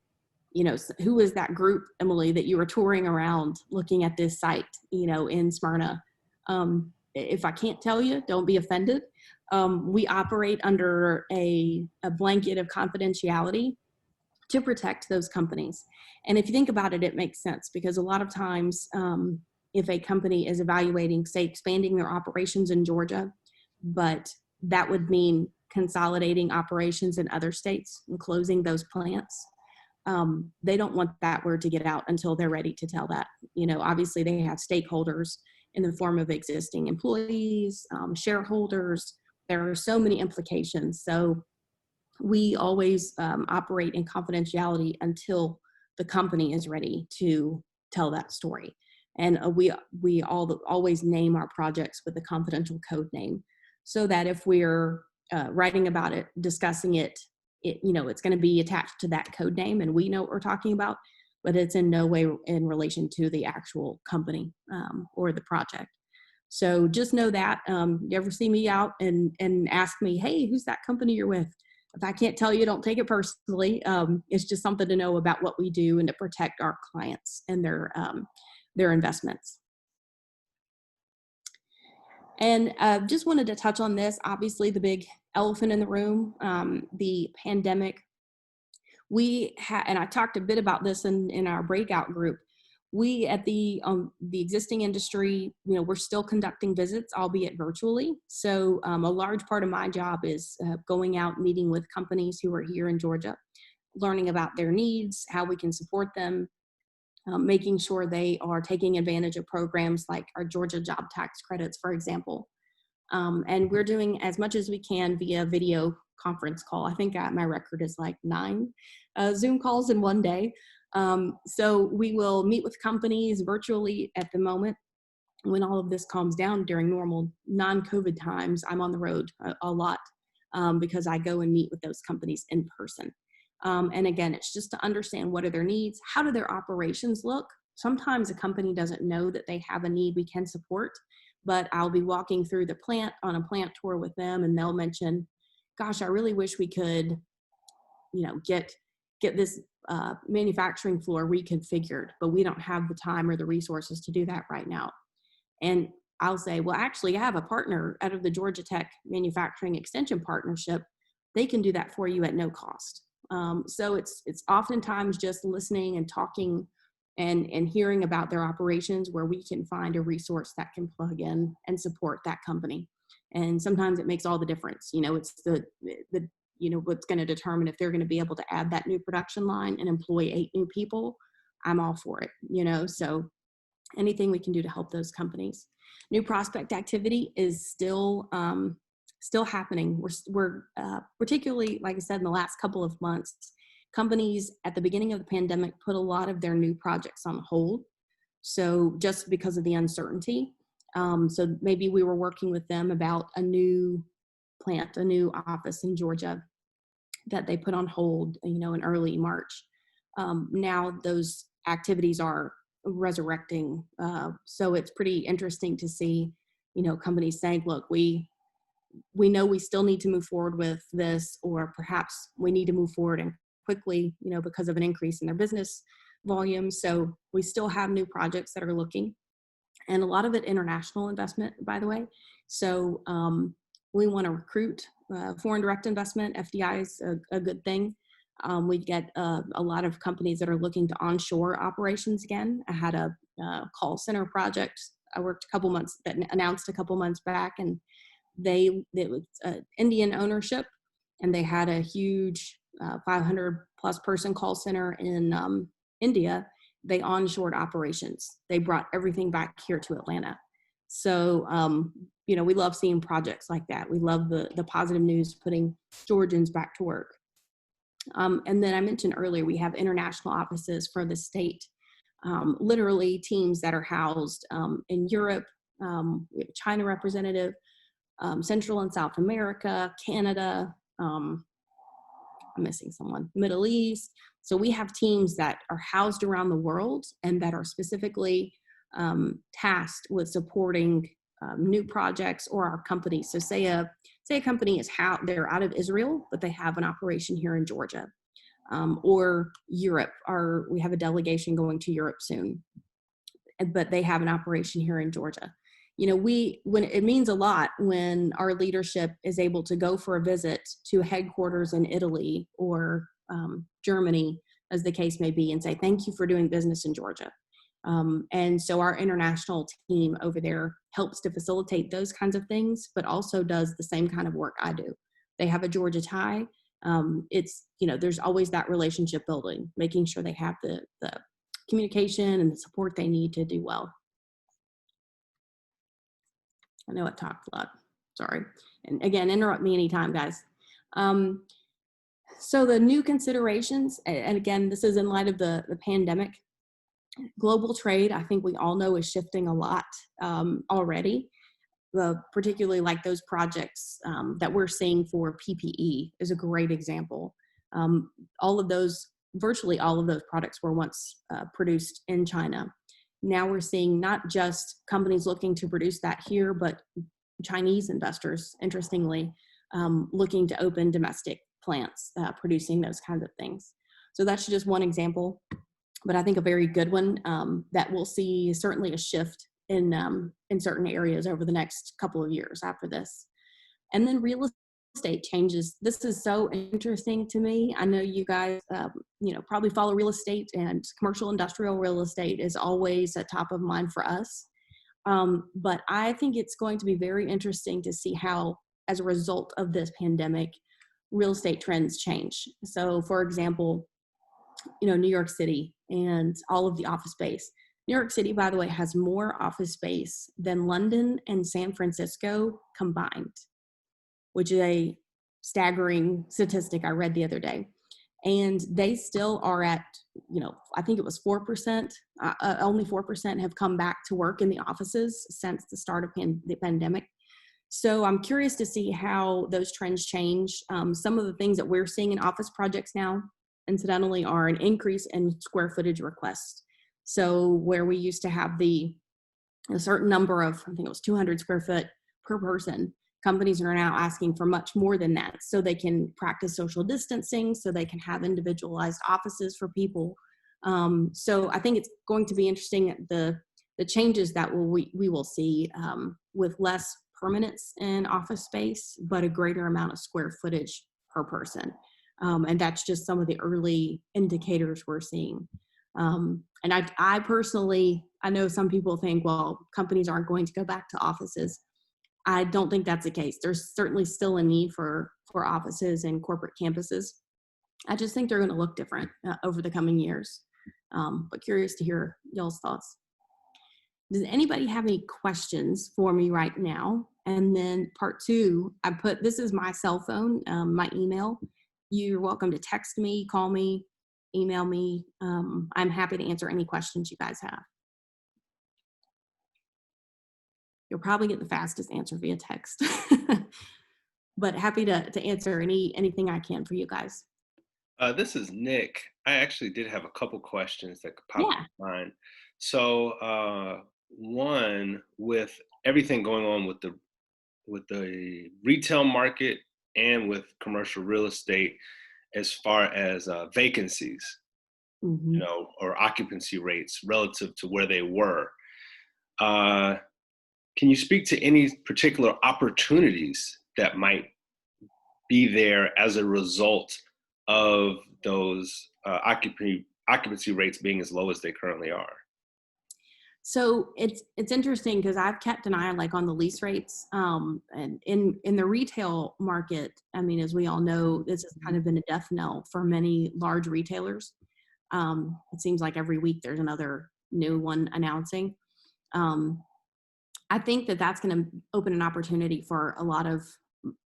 Speaker 7: is that group, Emily, that you were touring around looking at this site, in Smyrna? If I can't tell you, don't be offended. We operate under a blanket of confidentiality to protect those companies. And if you think about it, it makes sense, because a lot of times if a company is evaluating, say, expanding their operations in Georgia, but that would mean consolidating operations in other states and closing those plants. They don't want that word to get out until they're ready to tell that. Obviously they have stakeholders in the form of existing employees, shareholders. There are so many implications. So we always operate in confidentiality until the company is ready to tell that story. And we always name our projects with a confidential code name, so that if we're writing about it, discussing it, it's going to be attached to that code name and we know what we're talking about, but it's in no way in relation to the actual company or the project. So just know that. You ever see me out and ask me, hey, who's that company you're with? If I can't tell you, don't take it personally. It's just something to know about what we do and to protect our clients and their investments. And just wanted to touch on this, obviously the big elephant in the room, the pandemic. And I talked a bit about this in our breakout group. We at the existing industry, we're still conducting visits, albeit virtually. So a large part of my job is going out, meeting with companies who are here in Georgia, learning about their needs, how we can support them, making sure they are taking advantage of programs like our Georgia job tax credits, for example. And we're doing as much as we can via video conference call. I think my record is like 9 Zoom calls in one day. So we will meet with companies virtually at the moment. When all of this calms down during normal non-COVID times, I'm on the road a lot because I go and meet with those companies in person. And again, it's just to understand what are their needs, how do their operations look. Sometimes a company doesn't know that they have a need we can support, but I'll be walking through the plant on a plant tour with them, and they'll mention, gosh, I really wish we could, get this manufacturing floor reconfigured, but we don't have the time or the resources to do that right now. And I'll say, well, actually, I have a partner out of the Georgia Tech Manufacturing Extension Partnership. They can do that for you at no cost. So it's oftentimes just listening and talking and hearing about their operations where we can find a resource that can plug in and support that company. And sometimes it makes all the difference. It's the what's going to determine if they're going to be able to add that new production line and employ 8 new people. I'm all for it, so anything we can do to help those companies. New prospect activity is still happening. We're particularly, like I said, in the last couple of months, companies at the beginning of the pandemic put a lot of their new projects on hold. So just because of the uncertainty. So maybe we were working with them about a new plant, a new office in Georgia that they put on hold, in early March. Now those activities are resurrecting. So it's pretty interesting to see, companies saying, look, we know we still need to move forward with this, or perhaps we need to move forward and quickly, because of an increase in their business volume. So we still have new projects that are looking, and a lot of it international investment, by the way. So we want to recruit foreign direct investment. FDI is a good thing. We get a lot of companies that are looking to onshore operations again. I had a call center project I worked that announced a couple months back, and it was Indian ownership, and they had a huge 500 plus person call center in India. They onshored operations. They brought everything back here to Atlanta. So, we love seeing projects like that. We love the positive news, putting Georgians back to work. And then I mentioned earlier, we have international offices for the state, literally teams that are housed in Europe. We have a China representative, Central and South America, Canada, I'm missing someone, Middle East. So we have teams that are housed around the world and that are specifically tasked with supporting new projects or our companies. So say a company is they're out of Israel, but they have an operation here in Georgia, or Europe. We have a delegation going to Europe soon, but they have an operation here in Georgia. When it means a lot when our leadership is able to go for a visit to headquarters in Italy or Germany, as the case may be, and say, thank you for doing business in Georgia. And so our international team over there helps to facilitate those kinds of things, but also does the same kind of work I do. They have a Georgia tie. There's always that relationship building, making sure they have the communication and the support they need to do well. I know I talked a lot, sorry. And again, interrupt me anytime, guys. So the new considerations, and again, this is in light of the pandemic. Global trade, I think we all know, is shifting a lot already. Particularly like those projects that we're seeing for PPE is a great example. Virtually all of those products were once produced in China. Now we're seeing not just companies looking to produce that here, but Chinese investors, interestingly, looking to open domestic plants producing those kinds of things. So that's just one example, but I think a very good one that we'll see certainly a shift in certain areas over the next couple of years after this. And then real estate changes. This is so interesting to me. I know you guys, probably follow real estate, and commercial industrial real estate is always at top of mind for us. But I think it's going to be very interesting to see how, as a result of this pandemic, real estate trends change. So, for example, New York City and all of the office space. New York City, by the way, has more office space than London and San Francisco combined, which is a staggering statistic I read the other day. And they still are at, I think it was 4%, only 4% have come back to work in the offices since the start of the pandemic. So I'm curious to see how those trends change. Some of the things that we're seeing in office projects now, incidentally, are an increase in square footage requests. So where we used to have a certain number of, I think it was 200 square foot per person, companies are now asking for much more than that, so they can practice social distancing, so they can have individualized offices for people. So I think it's going to be interesting, the changes that we will see with less permanence in office space, but a greater amount of square footage per person. And that's just some of the early indicators we're seeing. And I personally, I know some people think, well, companies aren't going to go back to offices. I don't think that's the case. There's certainly still a need for offices and corporate campuses. I just think they're going to look different over the coming years. But curious to hear y'all's thoughts. Does anybody have any questions for me right now? And then part two, this is my cell phone, my email. You're welcome to text me, call me, email me. I'm happy to answer any questions you guys have. You'll probably get the fastest answer via text, but happy to answer anything I can for you guys.
Speaker 1: This is Nick. I actually did have a couple questions that could pop in mind. So one, with everything going on with the retail market and with commercial real estate, as far as vacancies,
Speaker 7: Mm-hmm.
Speaker 1: Or occupancy rates relative to where they were. Can you speak to any particular opportunities that might be there as a result of those occupancy rates being as low as they currently are?
Speaker 7: So it's interesting because I've kept an eye on the lease rates, and in the retail market. I mean, as we all know, this has kind of been a death knell for many large retailers. It seems like every week there's another new one announcing. I think that's going to open an opportunity for a lot of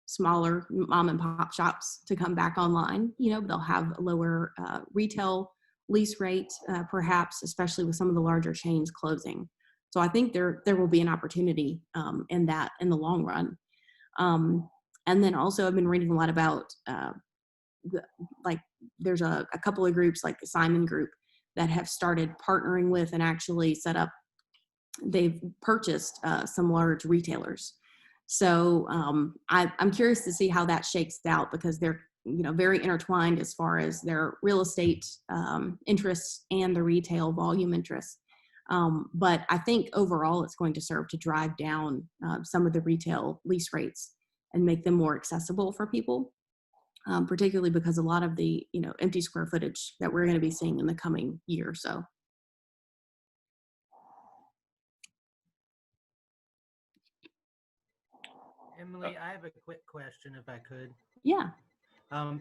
Speaker 7: smaller mom and pop shops to come back online. They'll have a lower retail lease rate, perhaps, especially with some of the larger chains closing. So I think there will be an opportunity in the long run. And then also I've been reading a lot about there's a couple of groups like the Simon Group that have started partnering with and actually they've purchased some large retailers. So I'm curious to see how that shakes out, because they're very intertwined as far as their real estate interests and the retail volume interests. But I think overall it's going to serve to drive down some of the retail lease rates and make them more accessible for people, particularly because a lot of the empty square footage that we're going to be seeing in the coming year or so.
Speaker 6: Emily, I have a quick question if I could.
Speaker 7: Yeah.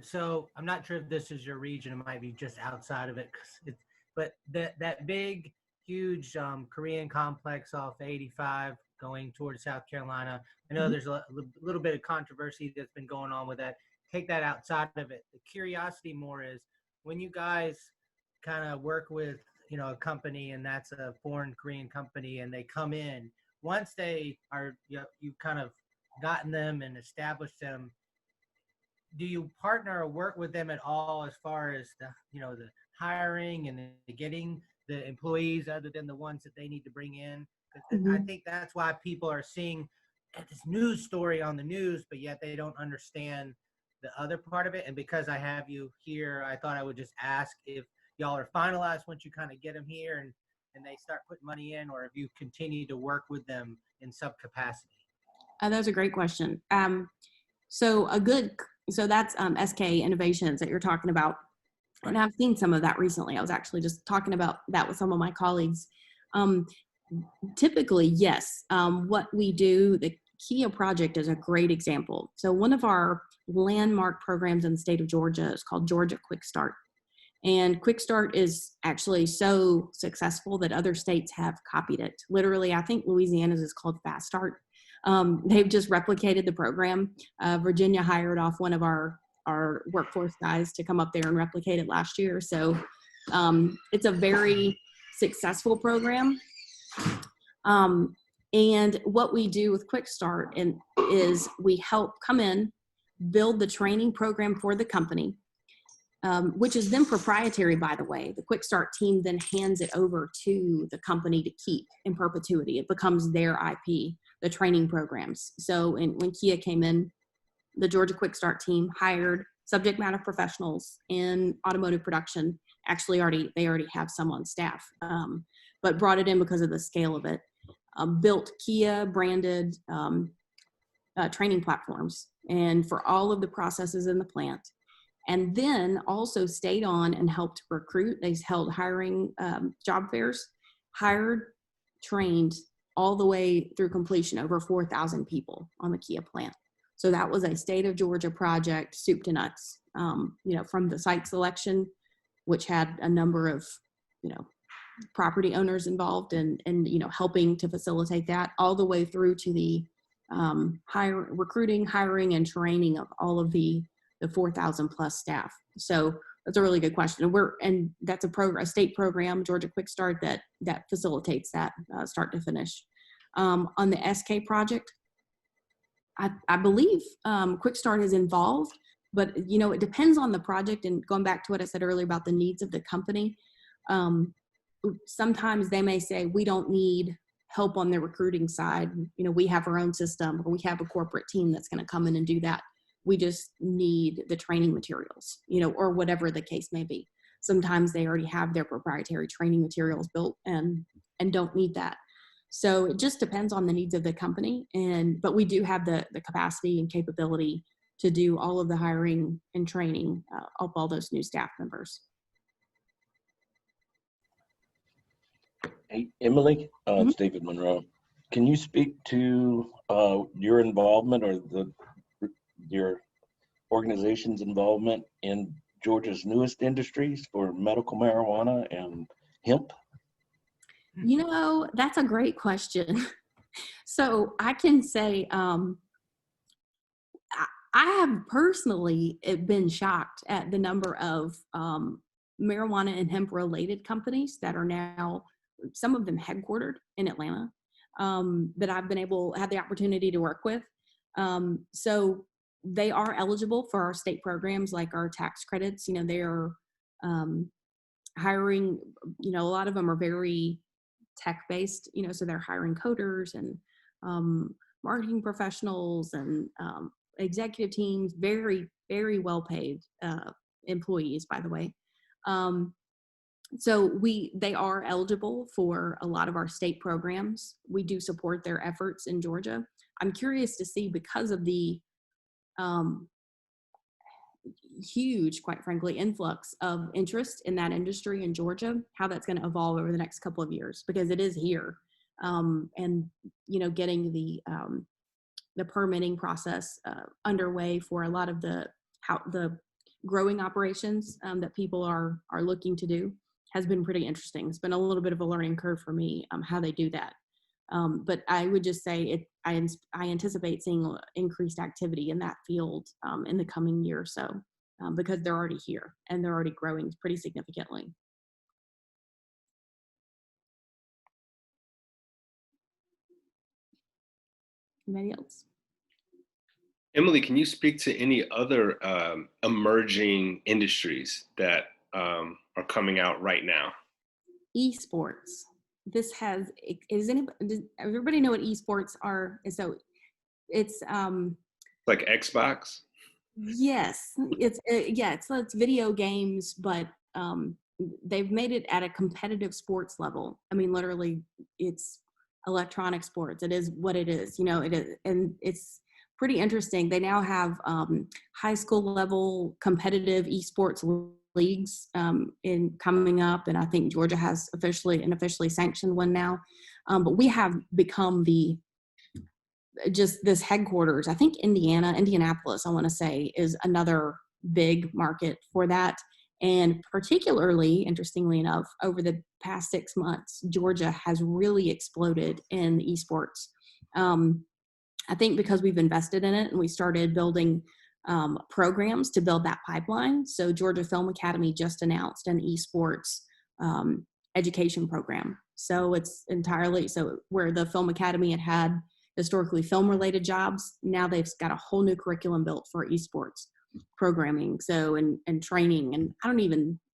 Speaker 6: So I'm not sure if this is your region. It might be just outside of it. But that big, huge Korean complex off 85 going towards South Carolina. I know there's a little bit of controversy that's been going on with that. Take that outside of it. The curiosity more is when you guys kind of work with, a company, and that's a foreign Korean company, and they come in, once they are, you kind of gotten them and established them, do you partner or work with them at all as far as the hiring and the getting the employees other than the ones that they need to bring in? I think that's why people are seeing this news story on the news, but yet they don't understand the other part of it. And because I have you here, I thought I would just ask if y'all are finalized once you kind of get them here and they start putting money in, or if you continue to work with them in some capacity.
Speaker 7: That's a great question. So that's SK Innovations that you're talking about. And I've seen some of that recently. I was actually just talking about that with some of my colleagues. Typically, yes. What we do, the Kia project is a great example. So one of our landmark programs in the state of Georgia is called Georgia Quick Start. And Quick Start is actually so successful that other states have copied it. Literally, I think Louisiana's is called Fast Start. They've just replicated the program. Virginia hired off one of our workforce guys to come up there and replicate it last year. So it's a very successful program. And what we do with Quick Start is we help come in, build the training program for the company, which is then proprietary, by the way. The Quick Start team then hands it over to the company to keep in perpetuity. It becomes their IP, the training programs. So when Kia came in, the Georgia Quick Start team hired subject matter professionals in automotive production. Actually, they already have some on staff, but brought it in because of the scale of it. Built Kia branded training platforms and for all of the processes in the plant. And then also stayed on and helped recruit. They held hiring job fairs, hired, trained all the way through completion over 4,000 people on the Kia plant. So that was a state of Georgia project, soup to nuts, from the site selection, which had a number of, property owners involved and helping to facilitate that, all the way through to the recruiting, hiring, and training of all of the 4,000 plus staff. So that's a really good question. And that's a state program, Georgia Quick Start, that facilitates that start to finish. On the SK project, I believe Quick Start is involved, but it depends on the project. And going back to what I said earlier about the needs of the company, sometimes they may say, we don't need help on the recruiting side. We have our own system, or we have a corporate team that's going to come in and do that. We just need the training materials, or whatever the case may be. Sometimes they already have their proprietary training materials built and don't need that. So it just depends on the needs of the company. But we do have the capacity and capability to do all of the hiring and training of all those new staff members.
Speaker 8: Hey, Emily, it's David Monroe. Can you speak to your involvement or your organization's involvement in Georgia's newest industries for medical marijuana and hemp?
Speaker 7: That's a great question. So I can say I have personally been shocked at the number of marijuana and hemp related companies that are now, some of them headquartered in Atlanta, that I've had the opportunity to work with. So they are eligible for our state programs, like our tax credits. They are hiring, a lot of them are very tech-based, so they're hiring coders and marketing professionals and executive teams, very, very well-paid employees, by the way. So they are eligible for a lot of our state programs. We do support their efforts in Georgia. I'm curious to see, because of the huge, quite frankly, influx of interest in that industry in Georgia, how that's going to evolve over the next couple of years, because it is here. And, getting the permitting process underway for a lot of the growing operations that people are looking to do has been pretty interesting. It's been a little bit of a learning curve for me, how they do that. But I would just say I anticipate seeing increased activity in that field in the coming year or so, because they're already here and they're already growing pretty significantly. Anybody else?
Speaker 1: Emily, can you speak to any other emerging industries that are coming out right now?
Speaker 7: Esports. Does everybody know what esports are? So it's
Speaker 1: like Xbox?
Speaker 7: Yes, it's video games, but they've made it at a competitive sports level. I mean, literally, it's electronic sports. It is what it is, it is, and it's pretty interesting. They now have high school level competitive esports leagues in coming up, and I think Georgia has officially sanctioned one now. But we have become just this headquarters. I think Indianapolis, I want to say, is another big market for that. And particularly, interestingly enough, over the past 6 months, Georgia has really exploded in esports. I think because we've invested in it and we started building programs to build that pipeline. So Georgia Film Academy just announced an esports education program. So it's entirely, so where the Film Academy had historically film-related jobs, now they've got a whole new curriculum built for esports programming, so and training, and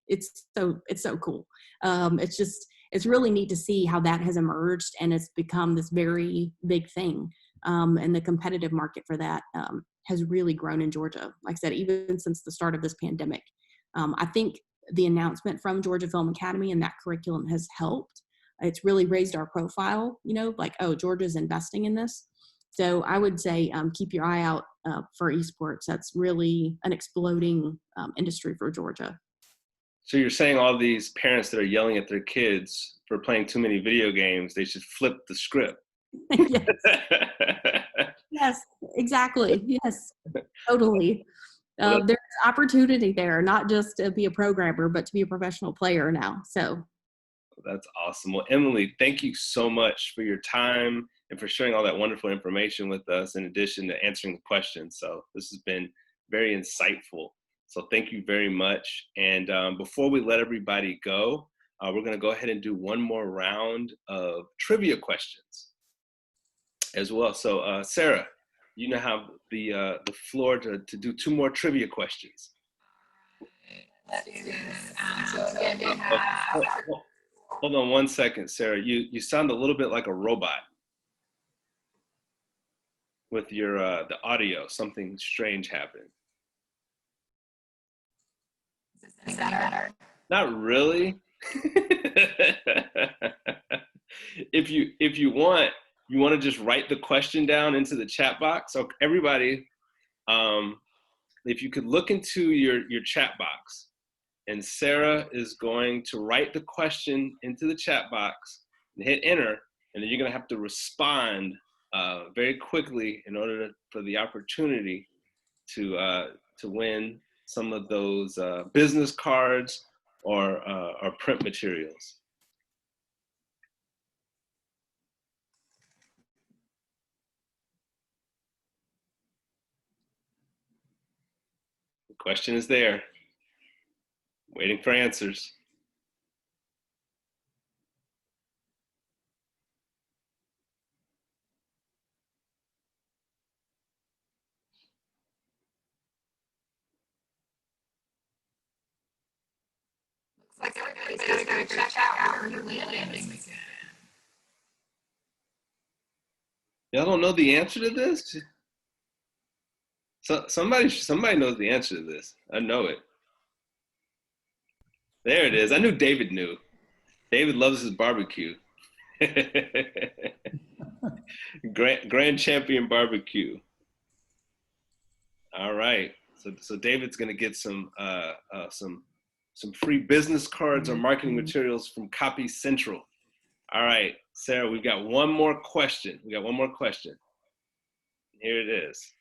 Speaker 7: it's so cool. It's really neat to see how that has emerged, and it's become this very big thing. And the competitive market for that has really grown in Georgia. Like I said, even since the start of this pandemic, I think the announcement from Georgia Film Academy and that curriculum has helped. It's really raised our profile, like, oh, Georgia's investing in this. So I would say keep your eye out for esports. That's really an exploding industry for Georgia.
Speaker 1: So you're saying all these parents that are yelling at their kids for playing too many video games, they should flip the script.
Speaker 7: Yes. Yes, exactly. Yes, totally. There's opportunity there, not just to be a programmer, but to be a professional player now. So
Speaker 1: that's awesome. Well, Emily, thank you so much for your time and for sharing all that wonderful information with us, in addition to answering the questions. So this has been very insightful. So thank you very much. And before we let everybody go, we're going to go ahead and do one more round of trivia questions as well. So Sarah, you now have the floor to do 2 more trivia questions.
Speaker 2: Let's do this.
Speaker 1: Hold on 1 second, Sarah. You sound a little bit like a robot with your the audio. Something strange happened.
Speaker 2: Is that better?
Speaker 1: Not really. If you want to just write the question down into the chat box. So everybody, if you could look into your chat box, and Sarah is going to write the question into the chat box and hit enter, and then you're going to have to respond very quickly in order for the opportunity to win some of those business cards or print materials. The question is there, waiting for answers.
Speaker 2: Looks like everybody's got to go check out where they're landing weekend.
Speaker 1: Y'all don't know the answer to this? So somebody knows the answer to this. I know it. There it is. I knew David knew. David loves his barbecue. Grand Champion Barbecue. All right. So David's gonna get some free business cards or marketing materials from Copy Central. All right, Sarah, we've got one more question. Here it is.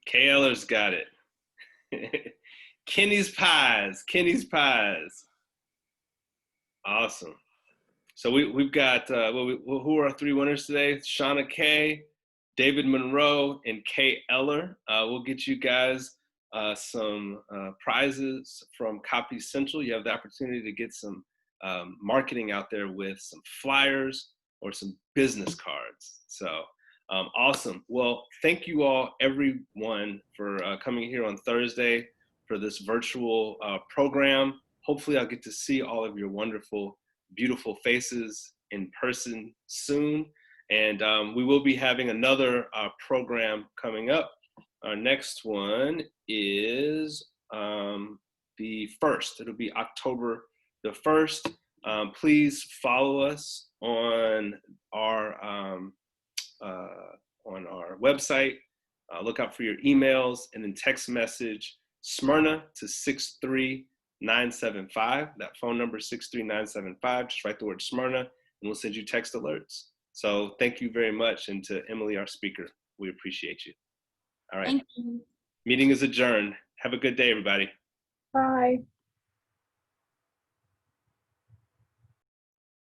Speaker 1: Kay Eller's got it. Kenny's Pies. Awesome. So we've got, who are our 3 winners today? Shauna Kay, David Monroe, and Kay Eller. We'll get you guys some prizes from Copy Central. You have the opportunity to get some marketing out there with some flyers or some business cards. So awesome. Well, thank you all, everyone, for coming here on Thursday for this virtual program. Hopefully I'll get to see all of your wonderful, beautiful faces in person soon. And we will be having another program coming up. Our next one is the 1st. It'll be October the 1st. Please follow us on our website. Look out for your emails, and then text message Smyrna to 63975. That phone number 63975. Just write the word Smyrna, and we'll send you text alerts. So thank you very much, and to Emily, our speaker, we appreciate you. All right.
Speaker 7: Thank you.
Speaker 1: Meeting is adjourned. Have a good day, everybody.
Speaker 5: Bye.